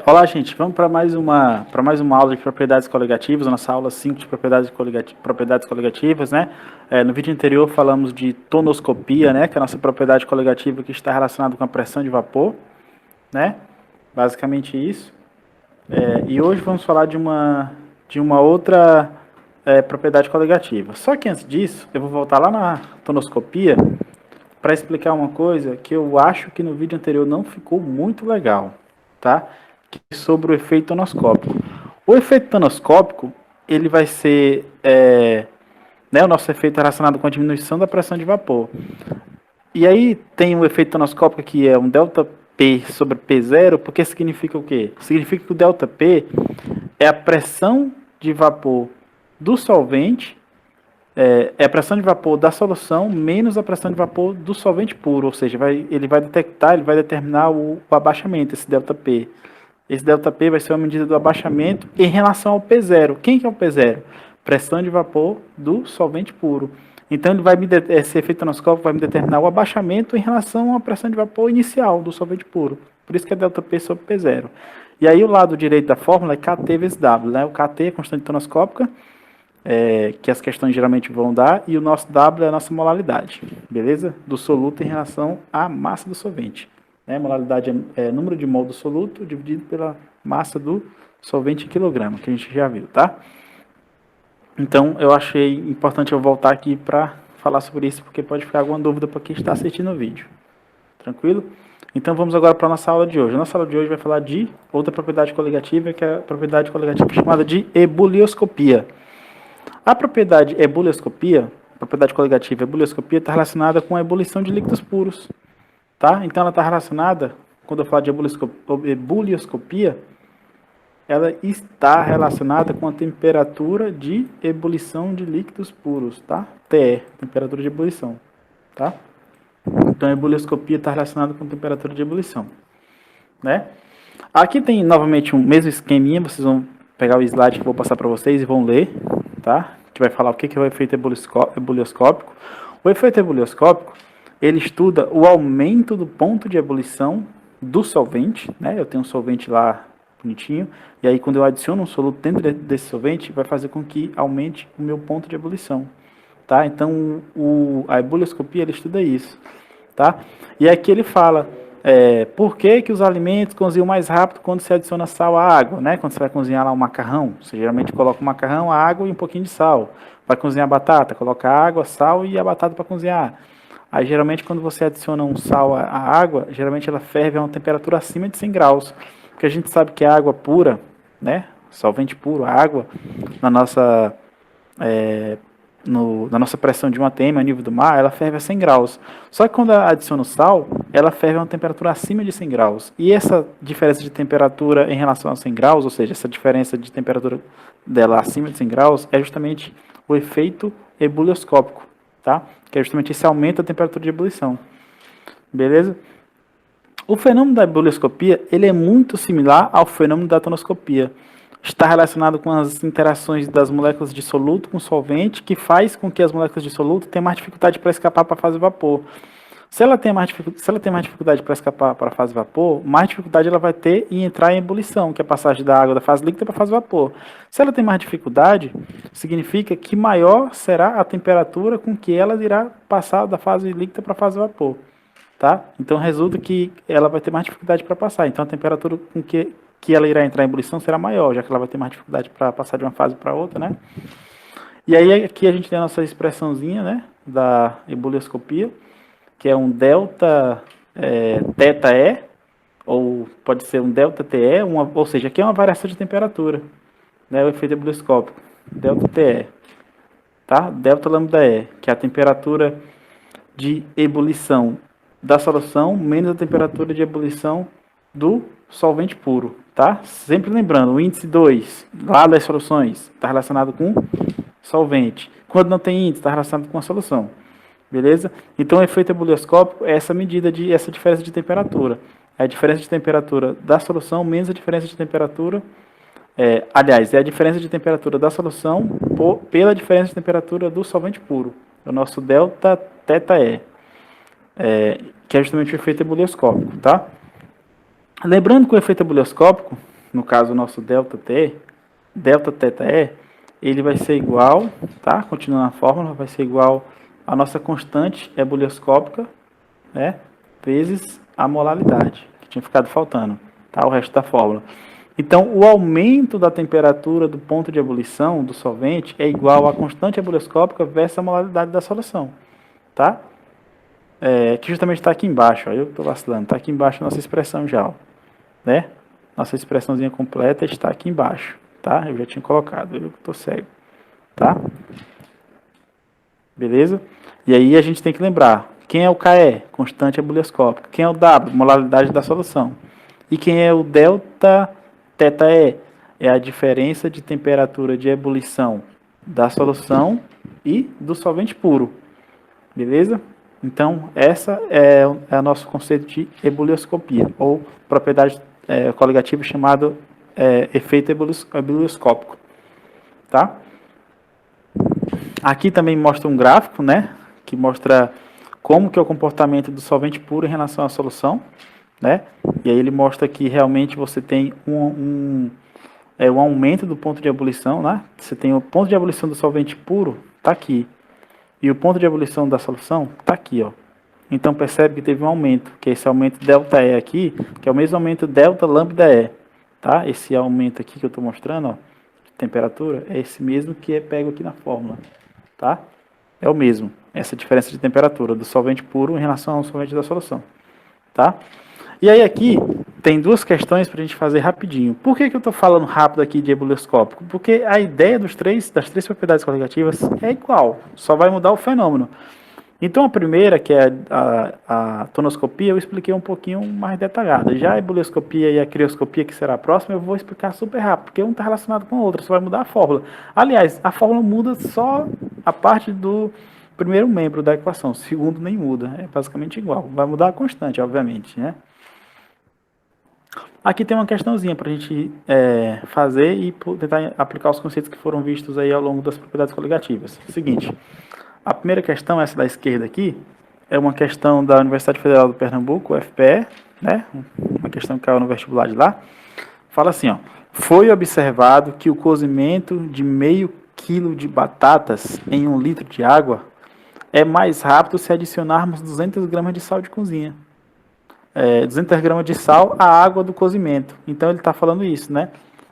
Olá, gente. Vamos para mais uma aula de propriedades coligativas, nossa aula 5 de propriedades coligativas, né? No vídeo anterior falamos de tonoscopia, né? Que é a nossa propriedade coligativa que está relacionada com a pressão de vapor, né? Basicamente isso. E hoje vamos falar de uma outra propriedade coligativa. Só que antes disso, eu vou voltar lá na tonoscopia para explicar uma coisa que eu acho que no vídeo anterior não ficou muito legal, tá? Que é sobre o efeito tonoscópico. O efeito tonoscópico, ele vai ser, o nosso efeito relacionado com a diminuição da pressão de vapor. E aí tem um efeito tonoscópico que é um delta P sobre P0, porque significa o quê? Significa que o delta P é a pressão de vapor do solvente, é a pressão de vapor da solução menos a pressão de vapor do solvente puro, ou seja, ele vai determinar o abaixamento, esse delta P. Esse delta P vai ser uma medida do abaixamento em relação ao P0. Quem que é o P0? Pressão de vapor do solvente puro. Então, esse efeito tonoscópico vai me determinar o abaixamento em relação à pressão de vapor inicial do solvente puro. Por isso que é delta P sobre P0. E aí, o lado direito da fórmula é KT vezes W. Né? O KT é a constante tonoscópica, que as questões geralmente vão dar, e o nosso W é a nossa molaridade, beleza? Do soluto em relação à massa do solvente. Molaridade é número de mol do soluto dividido pela massa do solvente em quilograma, que a gente já viu, tá? Então, eu achei importante eu voltar aqui para falar sobre isso, porque pode ficar alguma dúvida para quem está assistindo o vídeo. Tranquilo? Então, vamos agora para a nossa aula de hoje. A nossa aula de hoje vai falar de outra propriedade coligativa, que é a propriedade coligativa chamada de ebulioscopia. A propriedade coligativa ebulioscopia está relacionada com a ebulição de líquidos puros. Tá? Então, ela está relacionada, quando eu falo de ebulioscopia, ela está relacionada com a temperatura de ebulição de líquidos puros, tá? TE, temperatura de ebulição, tá? Então, a ebulioscopia está relacionada com a temperatura de ebulição, né? Aqui tem, novamente, um mesmo esqueminha, vocês vão pegar o slide que eu vou passar para vocês e vão ler, tá? Que vai falar o que é o efeito ebulioscópico. O efeito ebulioscópico, ele estuda o aumento do ponto de ebulição do solvente, né? Eu tenho um solvente lá bonitinho, e aí quando eu adiciono um soluto dentro desse solvente, vai fazer com que aumente o meu ponto de ebulição, tá? Então, a ebulioscopia, ele estuda isso, tá? E aqui ele fala, por que os alimentos cozinham mais rápido quando se adiciona sal à água, né? Quando você vai cozinhar lá um macarrão, você geralmente coloca o macarrão, a água e um pouquinho de sal. Vai cozinhar a batata, coloca água, sal e a batata para cozinhar. Aí, geralmente, quando você adiciona um sal à água, geralmente ela ferve a uma temperatura acima de 100 graus. Porque a gente sabe que a água pura, né, solvente puro, a água, na nossa pressão de 1 atm, a nível do mar, ela ferve a 100 graus. Só que quando adiciona o sal, ela ferve a uma temperatura acima de 100 graus. E essa diferença de temperatura em relação a 100 graus, ou seja, essa diferença de temperatura dela acima de 100 graus, é justamente o efeito ebulioscópico, tá? Que é justamente esse aumento da temperatura de ebulição. Beleza? O fenômeno da ebulioscopia, ele é muito similar ao fenômeno da tonoscopia. Está relacionado com as interações das moléculas de soluto com solvente, que faz com que as moléculas de soluto tenham mais dificuldade para escapar para a fase de vapor. Se ela tem mais dificuldade para escapar para a fase de vapor, mais dificuldade ela vai ter em entrar em ebulição, que é a passagem da água da fase líquida para a fase de vapor. Se ela tem mais dificuldade, significa que maior será a temperatura com que ela irá passar da fase líquida para a fase de vapor. Tá? Então, resulta que ela vai ter mais dificuldade para passar. Então, a temperatura com que ela irá entrar em ebulição será maior, já que ela vai ter mais dificuldade para passar de uma fase para outra, né? E aí, aqui a gente tem a nossa expressãozinha, né, da ebulioscopia, que é um delta θ E, ou pode ser um delta TE, ou seja, aqui é uma variação de temperatura, né, o efeito ebulioscópico, delta TE, tá? Delta lambda E, que é a temperatura de ebulição da solução menos a temperatura de ebulição do solvente puro, tá? Sempre lembrando, o índice 2, lá das soluções, está relacionado com solvente. Quando não tem índice, está relacionado com a solução. Beleza? Então, o efeito ebulioscópico é essa medida essa diferença de temperatura. É a diferença de temperatura da solução menos a diferença de temperatura... é a diferença de temperatura da solução pela diferença de temperatura do solvente puro. É o nosso delta θ E. Que é justamente o efeito ebulioscópico, tá? Lembrando que o efeito ebullioscópico, no caso o nosso ΔT, delta θ E, ele vai ser igual, tá? Continuando a fórmula, vai ser igual a nossa constante ebullioscópica, né? Vezes a molaridade, que tinha ficado faltando, tá? O resto da fórmula. Então, o aumento da temperatura do ponto de ebulição do solvente é igual à constante ebullioscópica versus a molaridade da solução, tá? Que justamente está aqui embaixo, ó, eu estou vacilando, está aqui embaixo a nossa expressão já, ó, né? Nossa expressãozinha completa está aqui embaixo, tá? Eu já tinha colocado, eu estou cego, tá? Beleza? E aí a gente tem que lembrar, quem é o KE? Constante ebullioscópica. Quem é o W? Molaridade da solução. E quem é o delta θE? É a diferença de temperatura de ebulição da solução e do solvente puro. Beleza? Então, essa é o nosso conceito de ebullioscopia, ou propriedade coligativa chamada efeito ebullioscópico. Tá? Aqui também mostra um gráfico, né? Que mostra como que é o comportamento do solvente puro em relação à solução, né? E aí ele mostra que realmente você tem um aumento do ponto de ebulição, né? Você tem o ponto de ebulição do solvente puro, tá aqui. E o ponto de ebulição da solução tá aqui, ó. Então percebe que teve um aumento, que é esse aumento ΔE aqui, que é o mesmo aumento delta lambda E, tá? Esse aumento aqui que eu estou mostrando, ó, de temperatura, é esse mesmo que é pego aqui na fórmula, tá? É o mesmo, essa diferença de temperatura do solvente puro em relação ao solvente da solução, tá? E aí aqui tem duas questões para a gente fazer rapidinho. Por que eu estou falando rápido aqui de ebullioscópico? Porque a ideia das três propriedades coligativas é igual, só vai mudar o fenômeno. Então a primeira, que é a tonoscopia, eu expliquei um pouquinho mais detalhada. Já a ebullioscopia e a crioscopia, que será a próxima, eu vou explicar super rápido, porque um está relacionado com o outro, só vai mudar a fórmula. Aliás, a fórmula muda só a parte do primeiro membro da equação, o segundo nem muda, é basicamente igual. Vai mudar a constante, obviamente, né? Aqui tem uma questãozinha para a gente fazer e tentar aplicar os conceitos que foram vistos aí ao longo das propriedades coligativas. Seguinte, a primeira questão, essa da esquerda aqui, é uma questão da Universidade Federal do Pernambuco, UFPE, né? Uma questão que caiu no vestibular de lá. Fala assim, ó, foi observado que o cozimento de meio quilo de batatas em 1 litro de água é mais rápido se adicionarmos 200 gramas de sal de cozinha. 200 gramas de sal à água do cozimento. Então ele está falando isso, né?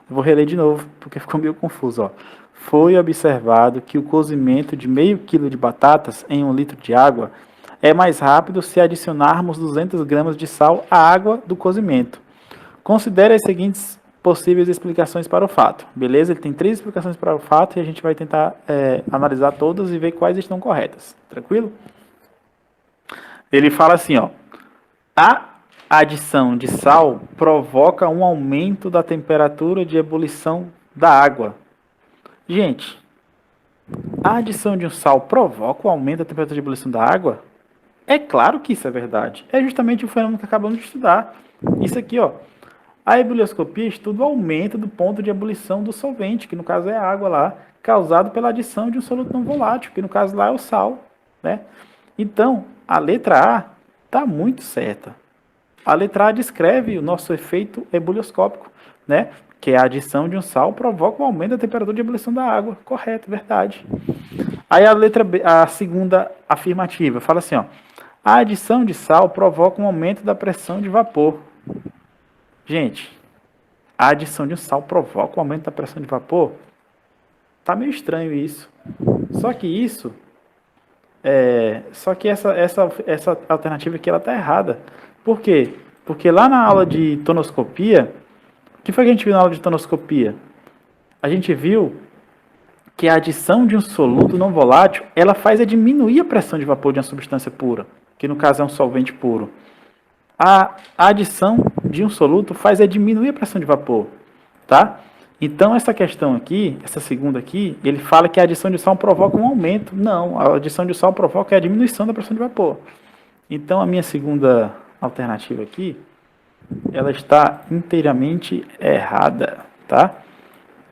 Eu vou reler de novo, porque ficou meio confuso, ó. Foi observado que o cozimento de meio quilo de batatas em 1 litro de água é mais rápido se adicionarmos 200 gramas de sal à água do cozimento. Considere as seguintes possíveis explicações para o fato. Beleza? Ele tem 3 explicações para o fato e a gente vai tentar analisar todas e ver quais estão corretas. Tranquilo? Ele fala assim, ó. A adição de sal provoca um aumento da temperatura de ebulição da água. Gente, a adição de um sal provoca o aumento da temperatura de ebulição da água? É claro que isso é verdade. É justamente o fenômeno que acabamos de estudar. Isso aqui, ó. A ebullioscopia estuda o aumento do ponto de ebulição do solvente, que no caso é a água lá, causado pela adição de um soluto não volátil, que no caso lá é o sal, né? Então, a letra A está muito certa. A letra A descreve o nosso efeito ebullioscópico, né? Que é a adição de um sal provoca o aumento da temperatura de ebulição da água. Correto, verdade. Aí a letra B, a segunda afirmativa, fala assim, ó. A adição de sal provoca um aumento da pressão de vapor. Gente, a adição de um sal provoca um aumento da pressão de vapor? Tá meio estranho isso. Só que essa alternativa aqui ela tá errada. Por quê? Porque lá na aula de tonoscopia, o que foi que a gente viu na aula de tonoscopia? A gente viu que a adição de um soluto não volátil, ela faz diminuir a pressão de vapor de uma substância pura, que no caso é um solvente puro. A adição de um soluto faz diminuir a pressão de vapor, tá? Então, essa questão aqui, essa segunda aqui, ele fala que a adição de sal provoca um aumento. Não, a adição de sal provoca a diminuição da pressão de vapor. Então, a minha segunda alternativa aqui, ela está inteiramente errada, tá?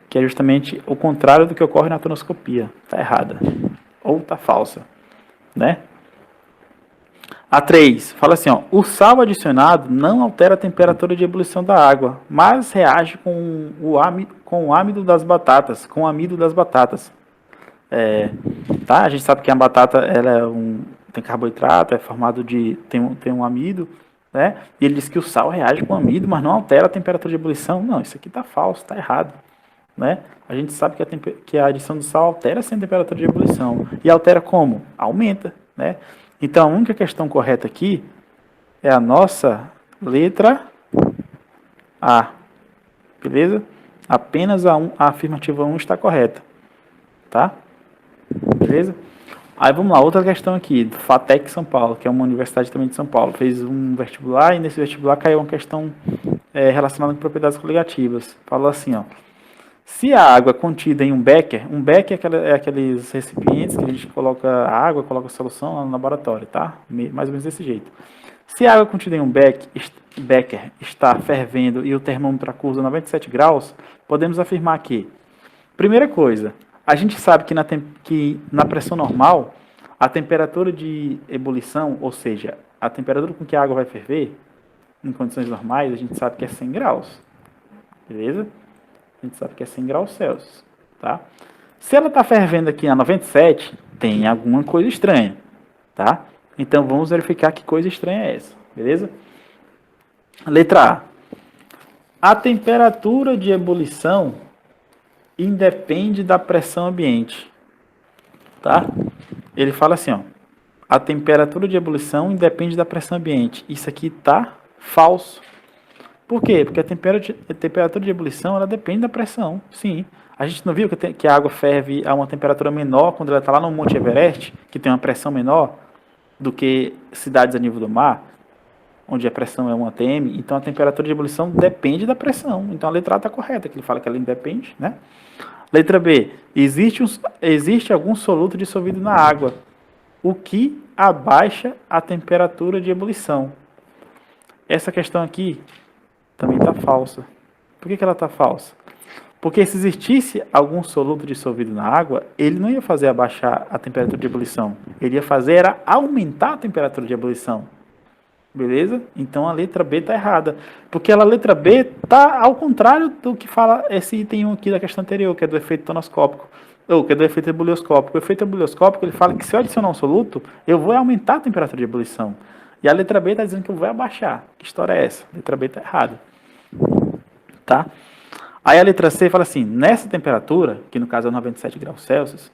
Que é justamente o contrário do que ocorre na tonoscopia. Está errada. Ou está falsa, né? A 3 fala assim, ó, o sal adicionado não altera a temperatura de ebulição da água, mas reage com o amido das batatas, com o amido das batatas. Tá? A gente sabe que a batata ela tem carboidrato, é formado de tem um amido, né? E ele diz que o sal reage com o amido, mas não altera a temperatura de ebulição. Não, isso aqui está falso, está errado, né? A gente sabe que a adição do sal altera sim a temperatura de ebulição. E altera como? Aumenta, né? Então a única questão correta aqui é a nossa letra A. Beleza? Apenas a afirmativa 1 está correta. Tá? Beleza? Aí vamos lá, outra questão aqui, do FATEC São Paulo, que é uma universidade também de São Paulo. Fez um vestibular e nesse vestibular caiu uma questão relacionada com propriedades coligativas. Falou assim, ó. Se a água contida em um becker é aqueles recipientes que a gente coloca água, coloca solução lá no laboratório, tá? Mais ou menos desse jeito. Se a água contida em um becker está fervendo e o termômetro acusa 97 graus, podemos afirmar que, primeira coisa, a gente sabe que na pressão normal, a temperatura de ebulição, ou seja, a temperatura com que a água vai ferver, em condições normais, a gente sabe que é 100 graus. Beleza? A gente sabe que é 100 graus Celsius. Tá? Se ela está fervendo aqui a 97, tem alguma coisa estranha. Tá? Então vamos verificar que coisa estranha é essa. Beleza? Letra A. A temperatura de ebulição independe da pressão ambiente. Tá? Ele fala assim, ó. A temperatura de ebulição independe da pressão ambiente. Isso aqui tá falso. Por quê? Porque a temperatura de ebulição ela depende da pressão. Sim. A gente não viu que a água ferve a uma temperatura menor quando ela está lá no Monte Everest, que tem uma pressão menor do que cidades a nível do mar, onde a pressão é 1 atm. Então a temperatura de ebulição depende da pressão. Então a letra A está correta, que ele fala que ela independe, né? Letra B. Existe algum soluto dissolvido na água, o que abaixa a temperatura de ebulição. Essa questão aqui também está falsa. Por que ela está falsa? Porque se existisse algum soluto dissolvido na água, ele não ia fazer abaixar a temperatura de ebulição. Ele ia fazer era aumentar a temperatura de ebulição. Beleza? Então a letra B está errada. Porque a letra B está ao contrário do que fala esse item 1 aqui da questão anterior, que é do efeito tonoscópico. Ou que é do efeito ebulioscópico. O efeito ebulioscópico ele fala que se eu adicionar um soluto, eu vou aumentar a temperatura de ebulição. E a letra B está dizendo que eu vou abaixar. Que história é essa? A letra B está errada. Tá? Aí a letra C fala assim, nessa temperatura, que no caso é 97 graus Celsius,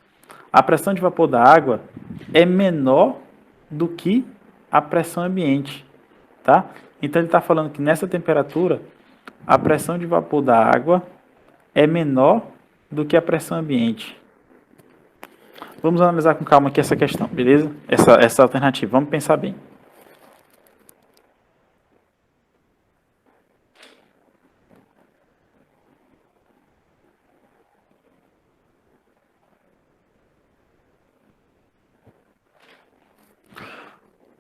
a pressão de vapor da água é menor do que a pressão ambiente. Tá? Então ele está falando que nessa temperatura, a pressão de vapor da água é menor do que a pressão ambiente. Vamos analisar com calma aqui essa questão, beleza? Essa alternativa, vamos pensar bem.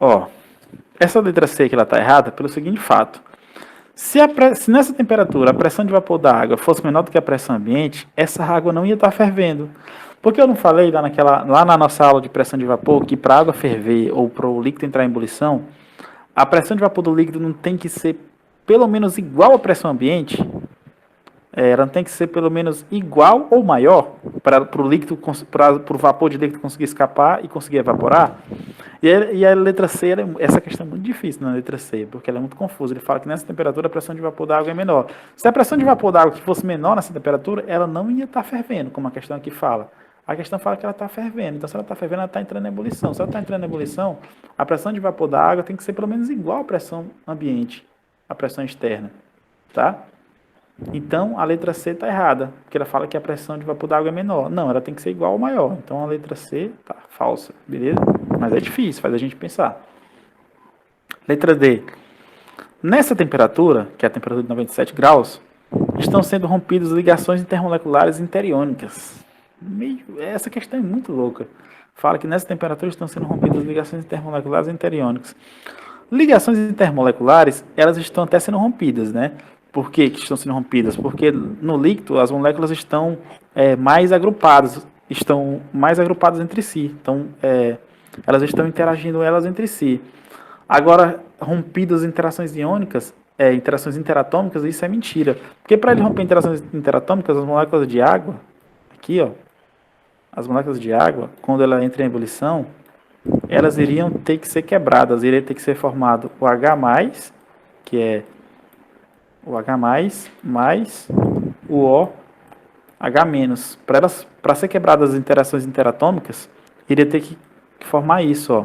Ó, essa letra C que ela está errada pelo seguinte fato. Se nessa temperatura a pressão de vapor da água fosse menor do que a pressão ambiente, essa água não ia estar fervendo. Porque eu não falei lá na nossa aula de pressão de vapor que para a água ferver ou para o líquido entrar em ebulição, a pressão de vapor do líquido não tem que ser pelo menos igual à pressão ambiente? Ela tem que ser pelo menos igual ou maior para o vapor de líquido conseguir escapar e conseguir evaporar. E a letra C, essa questão é muito difícil na letra C, porque ela é muito confusa. Ele fala que nessa temperatura a pressão de vapor da água é menor. Se a pressão de vapor da água fosse menor nessa temperatura, ela não ia estar fervendo, como a questão aqui fala. A questão fala que ela está fervendo. Então, se ela está fervendo, ela está entrando em ebulição. Se ela está entrando em ebulição, a pressão de vapor da água tem que ser pelo menos igual à pressão ambiente, à pressão externa. Tá? Então, a letra C está errada, porque ela fala que a pressão de vapor da água é menor. Não, ela tem que ser igual ou maior. Então, a letra C está falsa, beleza? Mas é difícil, faz a gente pensar. Letra D. Nessa temperatura, que é a temperatura de 97 graus, estão sendo rompidas ligações intermoleculares interiônicas. Essa questão é muito louca. Fala que nessa temperatura estão sendo rompidas ligações intermoleculares interiônicas. Ligações intermoleculares, elas estão até sendo rompidas, né? Por que estão sendo rompidas? Porque no líquido as moléculas estão mais agrupadas entre si. Então, elas estão interagindo elas entre si. Agora, rompidas interações iônicas, interações interatômicas, isso é mentira. Porque para ele romper interações interatômicas, as moléculas de água, aqui, ó, as moléculas de água, quando ela entra em ebulição, elas iriam ter que ser quebradas, iria ter que ser formado o H+, que é o H+, mais o OH-. Para ser quebradas as interações interatômicas, iria ter que formar isso, ó.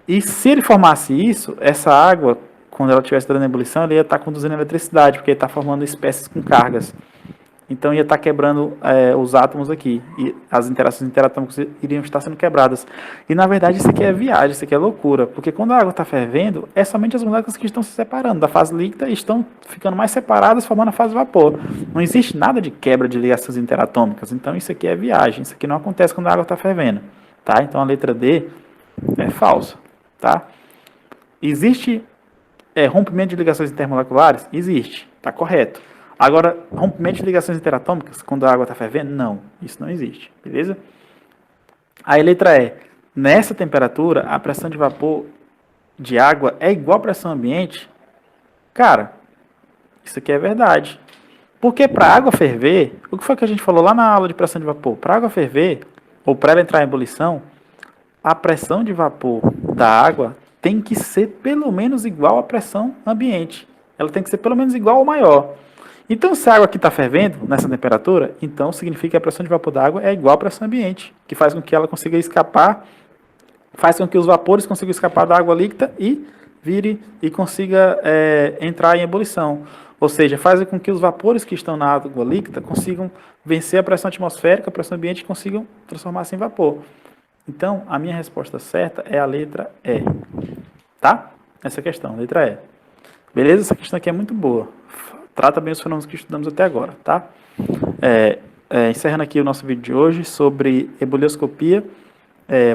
E se ele formasse isso, essa água, quando ela estivesse dando ebulição, ela ia estar conduzindo eletricidade, porque ele está formando espécies com cargas. Então ia estar quebrando os átomos aqui, e as interações interatômicas iriam estar sendo quebradas. E na verdade isso aqui é viagem, isso aqui é loucura, porque quando a água está fervendo, é somente as moléculas que estão se separando da fase líquida e estão ficando mais separadas, formando a fase vapor. Não existe nada de quebra de ligações interatômicas, então isso aqui é viagem, isso aqui não acontece quando a água está fervendo. Tá? Então a letra D é falsa. Tá? Existe rompimento de ligações intermoleculares? Existe, está correto. Agora, rompimento de ligações interatômicas, quando a água está fervendo? Não, isso não existe, beleza? Aí a letra E. Nessa temperatura, a pressão de vapor de água é igual à pressão ambiente? Cara, isso aqui é verdade. Porque para a água ferver, o que foi que a gente falou lá na aula de pressão de vapor? Para a água ferver, ou para ela entrar em ebulição, a pressão de vapor da água tem que ser pelo menos igual à pressão ambiente. Ela tem que ser pelo menos igual ou maior. Então, se a água aqui está fervendo nessa temperatura, então significa que a pressão de vapor da água é igual à pressão ambiente, que faz com que ela consiga escapar, faz com que os vapores consigam escapar da água líquida e vire e consiga entrar em ebulição. Ou seja, faz com que os vapores que estão na água líquida consigam vencer a pressão atmosférica, a pressão ambiente e consigam transformar-se em vapor. Então, a minha resposta certa é a letra E. Tá? Essa questão, letra E. Beleza? Essa questão aqui é muito boa. Trata bem os fenômenos que estudamos até agora, tá? Encerrando aqui o nosso vídeo de hoje sobre ebulioscopia.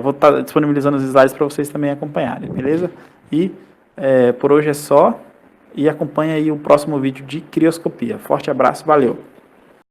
Vou estar disponibilizando os slides para vocês também acompanharem, beleza? E por hoje é só. E acompanha aí o próximo vídeo de crioscopia. Forte abraço, valeu!